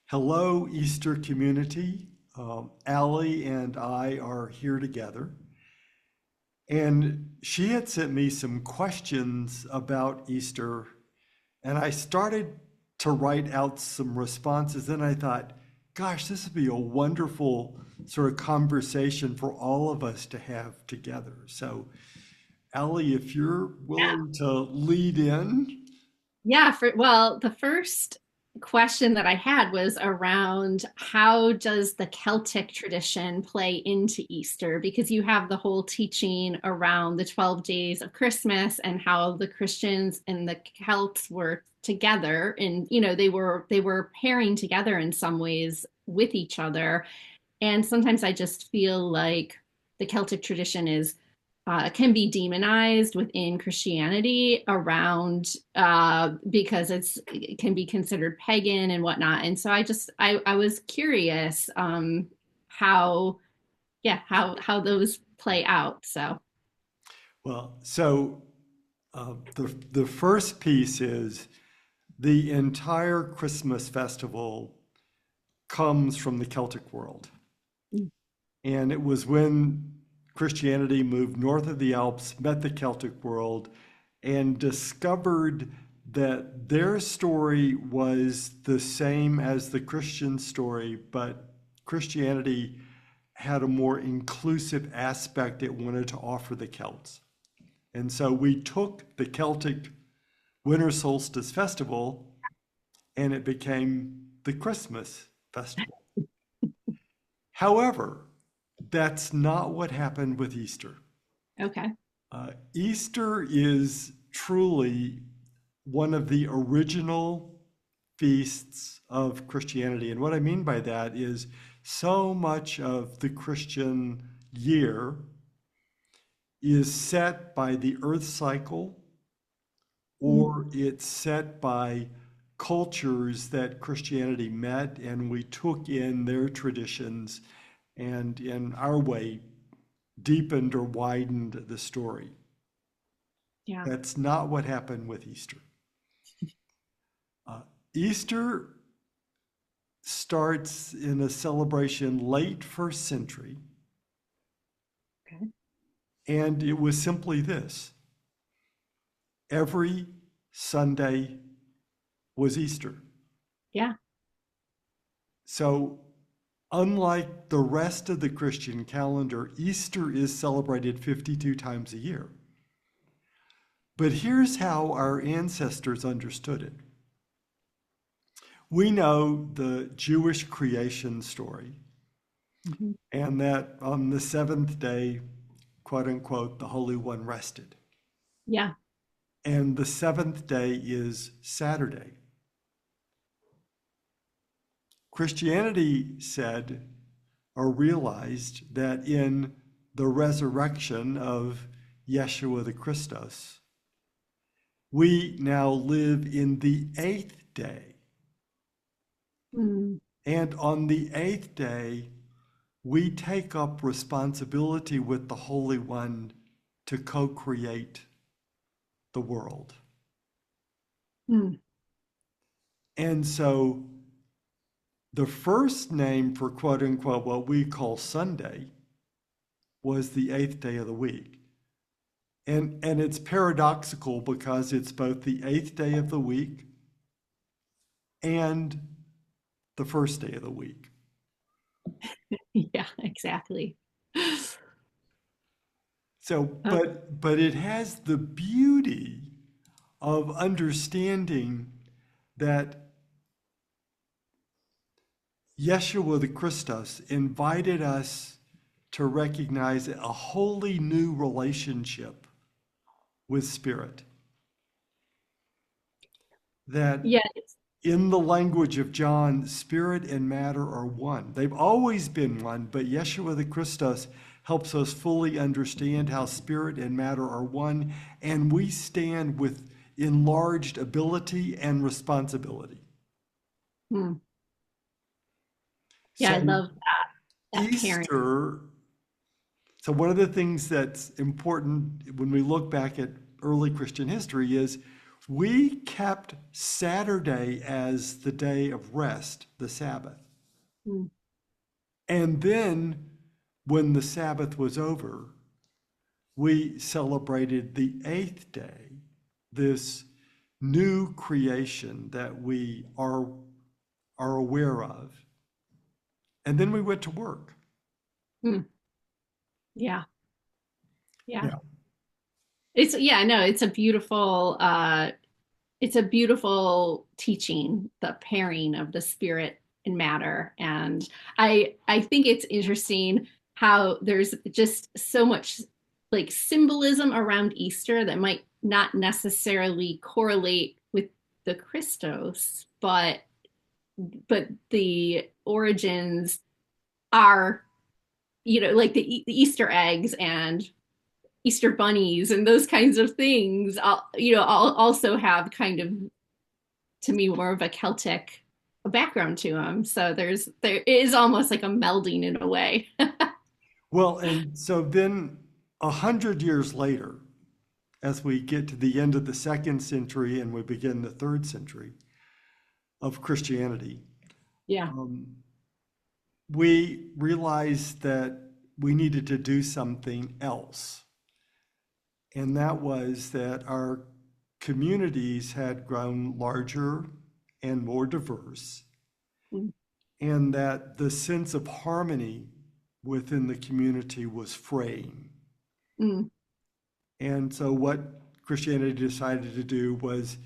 Hello, Easter community. Allie and I are here together. And she had sent me some questions about Easter, and I started to write out some responses. Then I thought, gosh, this would be a wonderful sort of conversation for all of us to have together. So, Allie, if you're Yeah. willing to lead in. Yeah, well, the first question that I had was around how does the Celtic tradition play into Easter? Because you have the whole teaching around the 12 days of Christmas and how the Christians and the Celts were together and they were pairing together in some ways with each other. And sometimes I just feel like the Celtic tradition is can be demonized within Christianity around because it can be considered pagan and whatnot. And so I was curious how how those play out. So The first piece is the entire Christmas festival comes from the Celtic world. And it was when Christianity moved north of the Alps, met the Celtic world, and discovered that their story was the same as the Christian story, but Christianity had a more inclusive aspect it wanted to offer the Celts. And so we took the Celtic winter solstice festival and it became the Christmas festival. However, that's not what happened with Easter. okay. Easter is truly one of the original feasts of Christianity. And what I mean by that is so much of the Christian year is set by the earth cycle, or it's set by cultures that Christianity met, and we took in their traditions and, in our way, deepened or widened the story. Yeah. That's not what happened with Easter. Easter starts in a celebration late first century, Okay. and it was simply this: every Sunday was Easter. Yeah. So, unlike the rest of the Christian calendar, Easter is celebrated 52 times a year. But here's how our ancestors understood it. We know the Jewish creation story, Mhm. and that on the seventh day, quote unquote, the Holy One rested. Yeah. And the seventh day is Saturday. Christianity said or realized that in the resurrection of Yeshua the Christos, we now live in the eighth day. Mm. And on the eighth day, we take up responsibility with the Holy One to co-create the world. Mm. And so the first name for quote unquote what we call Sunday was the eighth day of the week. And it's paradoxical because it's both the eighth day of the week and the first day of the week. Yeah, exactly. So, but it has the beauty of understanding that Yeshua the Christos invited us to recognize a wholly new relationship with Spirit. That Yeah. in the language of John, spirit and matter are one. They've always been one, but Yeshua the Christos helps us fully understand how spirit and matter are one, and we stand with enlarged ability and responsibility. Mm. Yeah, I So love that pairing. Easter, so one of the things that's important when we look back at early Christian history is we kept Saturday as the day of rest, the Sabbath. Mm. And then when the Sabbath was over, we celebrated the eighth day, this new creation that we are aware of. And then we went to work. Mm. Yeah. Yeah. Yeah. It's yeah, no, it's a beautiful teaching, the pairing of the spirit and matter. And I think it's interesting how there's just so much like symbolism around Easter that might not necessarily correlate with the Christos, but the origins are, like the Easter eggs and Easter bunnies and those kinds of things, also have kind of, to me, more of a Celtic background to them. So there is almost like a melding in a way. Well, and so then 100 years later, as we get to the end of the second century and we begin the third century of Christianity, Yeah. um, we realized that we needed to do something else. And that was that our communities had grown larger and more diverse, Mm. and that the sense of harmony within the community was fraying. Mm. And so, what Christianity decided to do was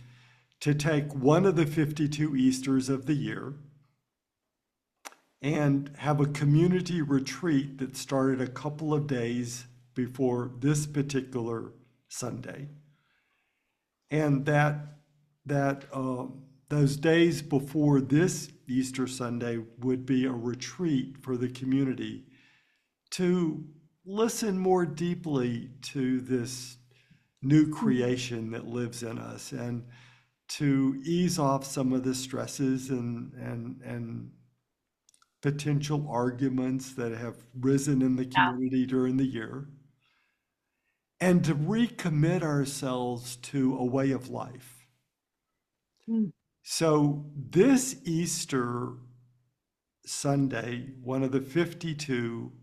to take one of the 52 Easters of the year and have a community retreat that started a couple of days before this particular Sunday. And those days before this Easter Sunday would be a retreat for the community to listen more deeply to this new creation that lives in us, and to ease off some of the stresses and potential arguments that have risen in the Yeah. community during the year, and to recommit ourselves to a way of life. Mm. So this Easter Sunday, one of the 52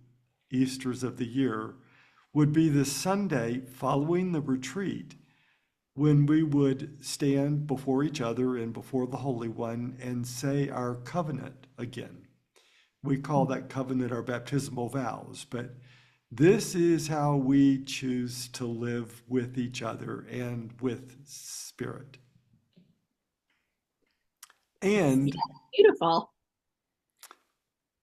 Easters of the year, would be the Sunday following the retreat when we would stand before each other and before the Holy One and say our covenant again. We call that covenant our baptismal vows, but this is how we choose to live with each other and with Spirit. Yeah, And beautiful.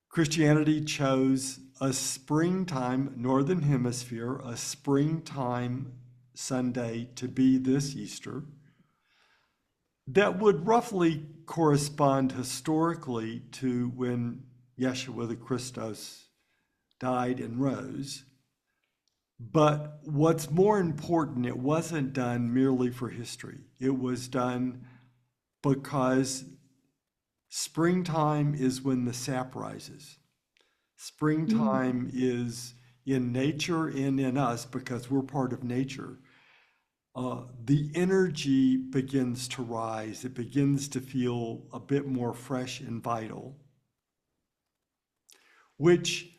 Christianity chose a springtime, Northern Hemisphere, a springtime Sunday to be this Easter that would roughly correspond historically to when Yeshua the Christos died and rose. But what's more important, it wasn't done merely for history. It was done because springtime is when the sap rises. Mm. Springtime is in nature and in us because we're part of nature. The energy begins to rise. It begins to feel a bit more fresh and vital, which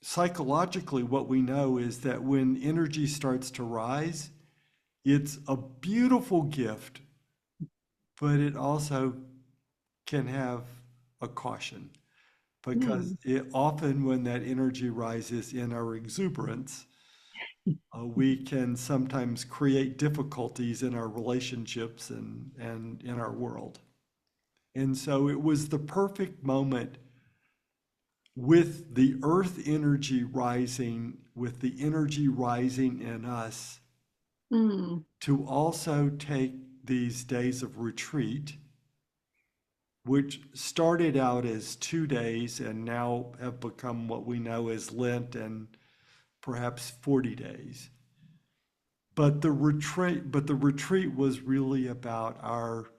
psychologically, what we know is that when energy starts to rise, it's a beautiful gift, but it also can have a caution because Mm. it often, when that energy rises in our exuberance, we can sometimes create difficulties in our relationships and in our world. And so it was the perfect moment with the earth energy rising, with the energy rising in us, Mm. to also take these days of retreat, which started out as 2 days and now have become what we know as Lent and perhaps 40 days. But the retreat was really about our,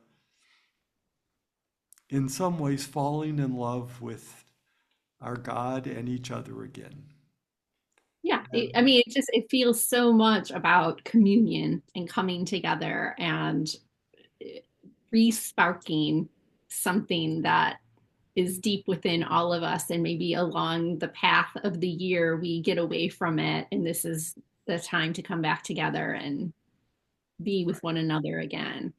in some ways, falling in love with our God and each other again. Yeah, And I mean, it feels so much about communion and coming together and re-sparking something that is deep within all of us, and maybe along the path of the year we get away from it, and this is the time to come back together and be with one another again.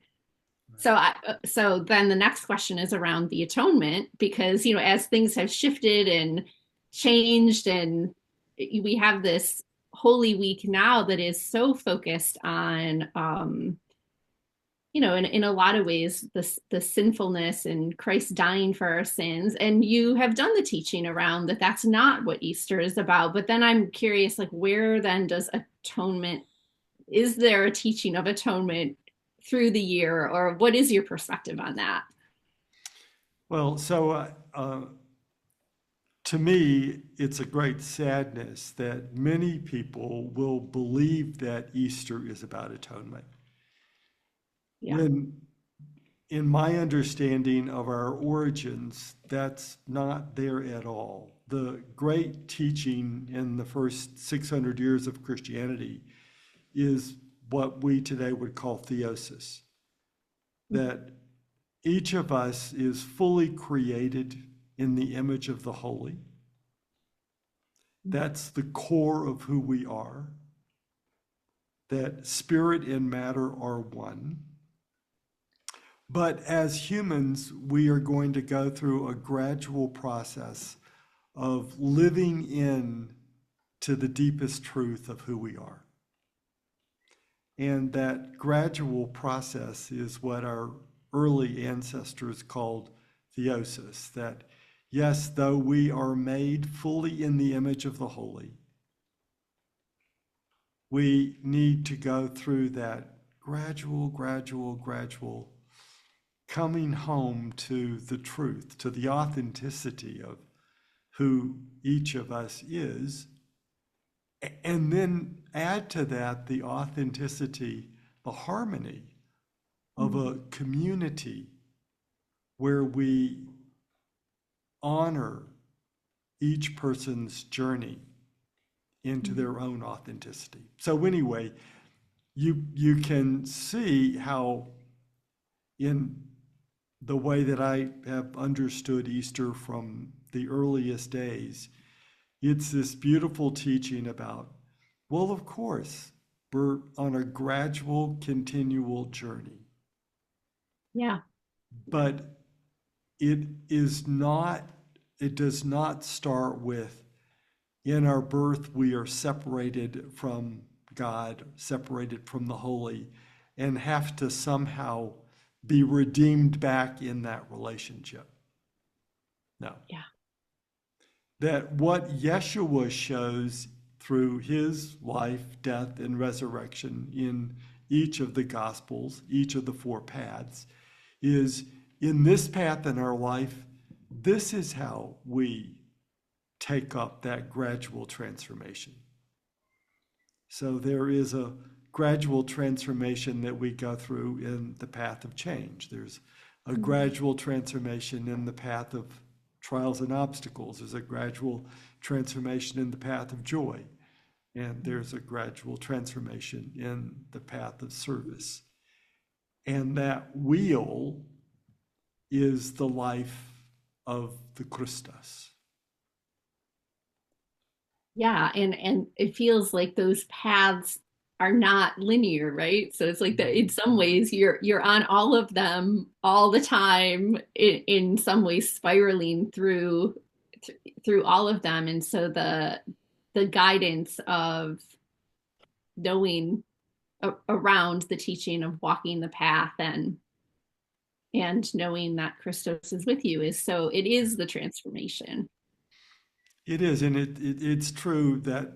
So then the next question is around the atonement, because as things have shifted and changed, and we have this Holy Week now that is so focused on in a lot of ways, the sinfulness and Christ dying for our sins. And you have done the teaching around that that's not what Easter is about. But then I'm curious, like, where then does atonement, is there a teaching of atonement through the year, or what is your perspective on that? Well, to me, it's a great sadness that many people will believe that Easter is about atonement. Yeah. When, in my understanding of our origins, that's not there at all. The great teaching in the first 600 years of Christianity is what we today would call theosis, that each of us is fully created in the image of the holy. That's the core of who we are, that spirit and matter are one. But as humans, we are going to go through a gradual process of living in to the deepest truth of who we are. And that gradual process is what our early ancestors called theosis, that yes, though we are made fully in the image of the holy, we need to go through that gradual coming home to the truth, to the authenticity of who each of us is, and then add to that the authenticity, the harmony of a community where we honor each person's journey into their own authenticity. So anyway, you can see how in the way that I have understood Easter from the earliest days, it's this beautiful teaching about, well, of course, we're on a gradual, continual journey. Yeah. But it is not, it does not start with, in our birth, we are separated from God, separated from the holy, and have to somehow be redeemed back in that relationship. No. Yeah. That what Yeshua shows through his life, death, and resurrection in each of the Gospels, each of the four paths, is in this path in our life, this is how we take up that gradual transformation. So there is a gradual transformation that we go through in the path of change. There's a gradual transformation in the path of trials and obstacles. There's a gradual transformation in the path of joy. And there's a gradual transformation in the path of service. And that wheel is the life of the Christus. Yeah, and it feels like those paths are not linear, right? So it's like that in some ways you're on all of them all the time, in some ways spiraling through all of them. And so the guidance of knowing around the teaching of walking the path, and knowing that Christos is with you, is so it is the transformation. It is, and it's true that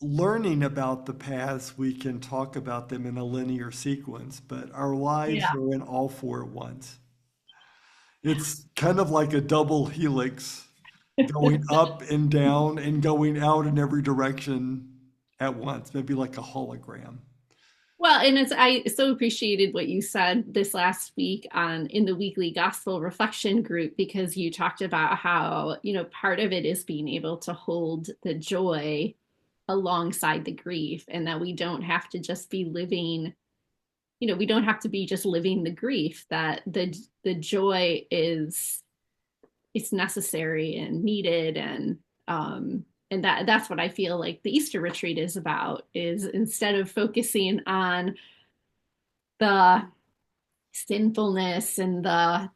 learning about the paths, we can talk about them in a linear sequence, but our lives Yeah. are in all four at once. It's kind of like a double helix going up and down and going out in every direction at once, maybe like a hologram. Well, and I so appreciated what you said this last week on in the weekly gospel reflection group, because you talked about how, part of it is being able to hold the joy alongside the grief, and that we don't have to just be living we don't have to be just living the grief, that the joy is it's necessary and needed, and that's what I feel like the Easter retreat is about, is instead of focusing on the sinfulness and the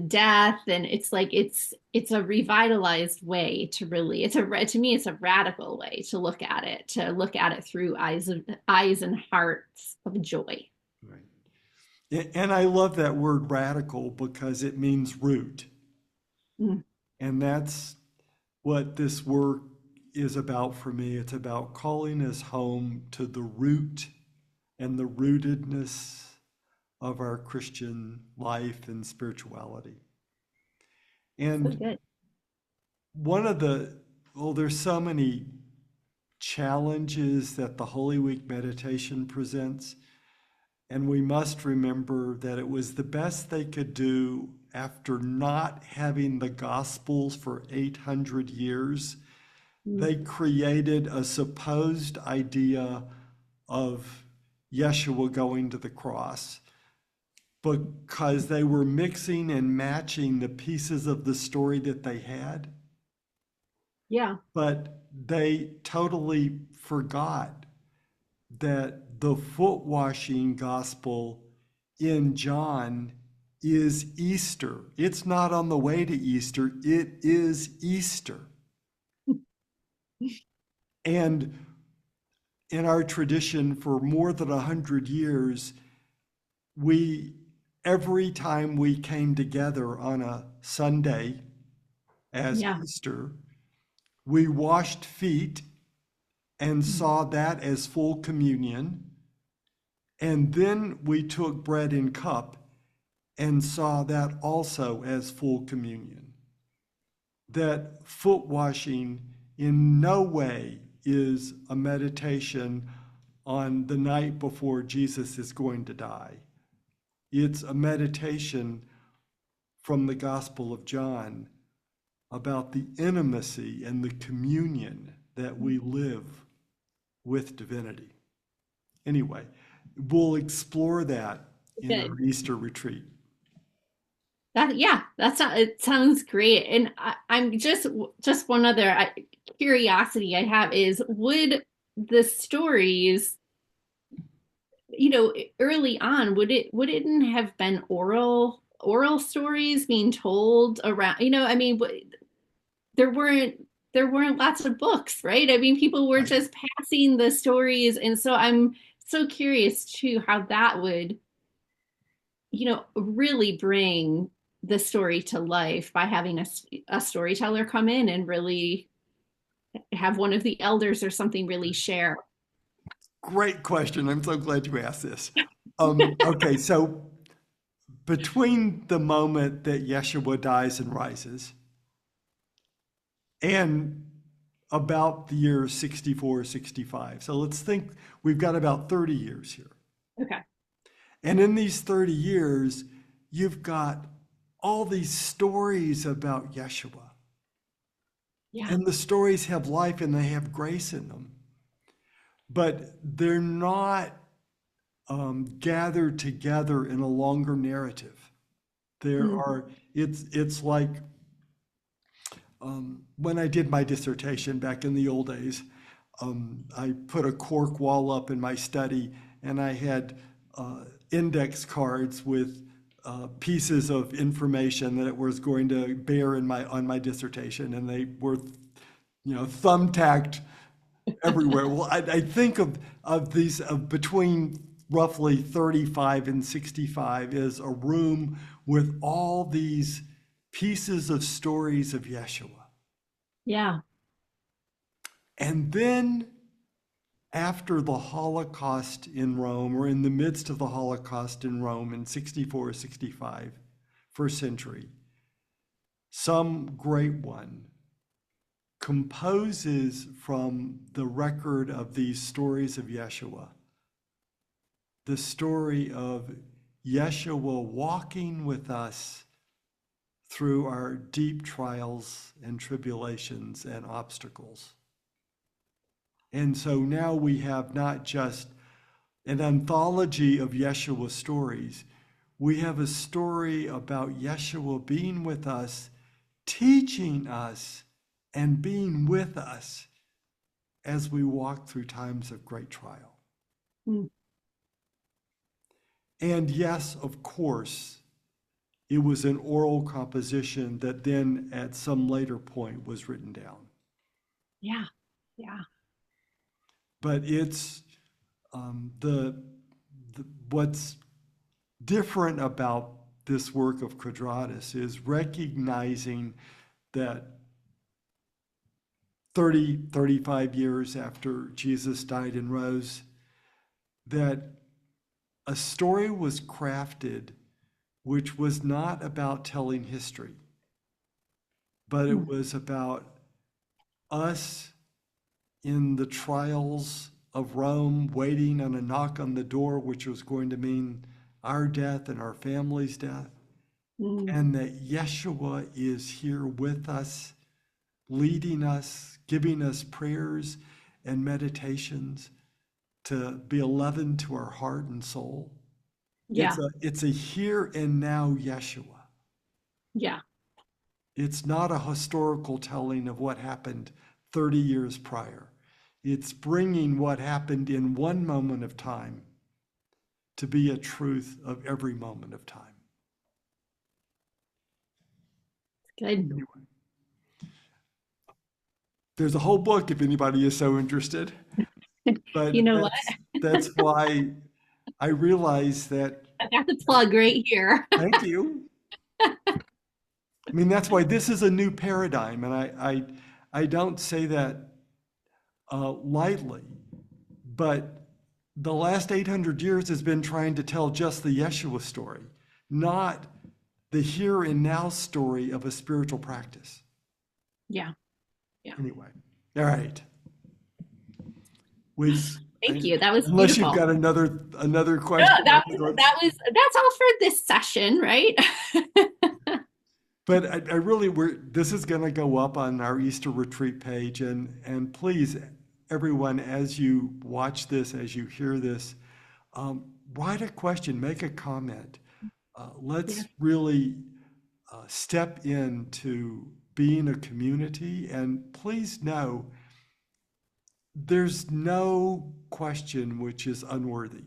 death, and it's like it's a revitalized way to really, to me it's a radical way to look at it, through eyes and hearts of joy. Right. And I love that word radical because it means root. Mm. And that's what this work is about for me. It's about calling us home to the root and the rootedness of our Christian life and spirituality. So And good. one of well, there's so many challenges that the Holy Week meditation presents. And we must remember that it was the best they could do after not having the Gospels for 800 years. Mm. They created a supposed idea of Yeshua going to the cross because they were mixing and matching the pieces of the story that they had, Yeah. but they totally forgot that the foot washing gospel in John is Easter. It's not on the way to Easter, it is Easter. And in our tradition, for more than 100 years, we, every time we came together on a Sunday as Yeah. Easter, we washed feet and saw that as full communion. And then we took bread and cup and saw that also as full communion. That foot washing in no way is a meditation on the night before Jesus is going to die. It's a meditation from the Gospel of John about the intimacy and the communion that we live with divinity. Anyway, we'll explore that in Good. our Easter retreat. Yeah, it sounds great. And I'm just one other curiosity I have is, would the stories, early on, would it have been oral stories being told around, I mean, there weren't there weren't lots of books, right? I mean, people were Right. just passing the stories, and so I'm so curious too how that would, really bring the story to life by having a storyteller come in and really have one of the elders or something really share. Great question. I'm so glad you asked this. Okay, so between the moment that Yeshua dies and rises and about the year 64, 65. So let's think we've got about 30 years here. Okay. And in these 30 years, you've got all these stories about Yeshua. Yeah. And the stories have life and they have grace in them. But they're not gathered together in a longer narrative. There Mm. are, it's like when I did my dissertation back in the old days, I put a cork wall up in my study and I had index cards with pieces of information that it was going to bear on my dissertation, and they were, thumbtacked everywhere. Well, I think of these of between roughly 35 and 65 is a room with all these pieces of stories of Yeshua. Yeah. And then after the Holocaust in Rome, or in the midst of the Holocaust in Rome in 64, 65, first century, some great one composes from the record of these stories of Yeshua, the story of Yeshua walking with us through our deep trials and tribulations and obstacles. And so now we have not just an anthology of Yeshua stories. We have a story about Yeshua being with us, teaching us, and being with us as we walk through times of great trial. Mm. And yes, of course, it was an oral composition that then at some later point was written down. Yeah. Yeah. But it's what's different about this work of Quadratus is recognizing that 35 years after Jesus died and rose, that a story was crafted which was not about telling history, but it was about us in the trials of Rome, waiting on a knock on the door, which was going to mean our death and our family's death, Mm. and that Yeshua is here with us, leading us, giving us prayers and meditations to be a leaven to our heart and soul. Yeah. It's a here and now Yeshua. Yeah. It's not a historical telling of what happened 30 years prior. It's bringing what happened in one moment of time to be a truth of every moment of time. Good. Anyway, there's a whole book if anybody is so interested, You but know what? that's why I realize that. I got the plug right here. Thank you. I mean, that's why this is a new paradigm, and I don't say that lightly, but the last 800 years has been trying to tell just the Yeshua story, not the here and now story of a spiritual practice. Yeah. Yeah. Anyway, all right. We, Thank you. That was unless you've beautiful. got another No, question. that's all for this session, right? But I really, this is going to go up on our Easter retreat page, and please, everyone, as you watch this, as you hear this, write a question, make a comment. Let's really step into being a community, and please know there's no question which is unworthy.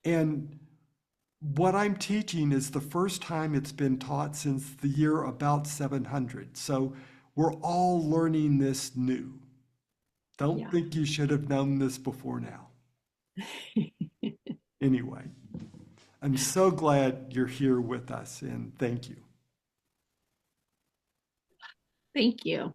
And what I'm teaching is the first time it's been taught since the year about 700. So we're all learning this new. Don't think you should have known this before now. Anyway, I'm so glad you're here with us, and thank you. Thank you.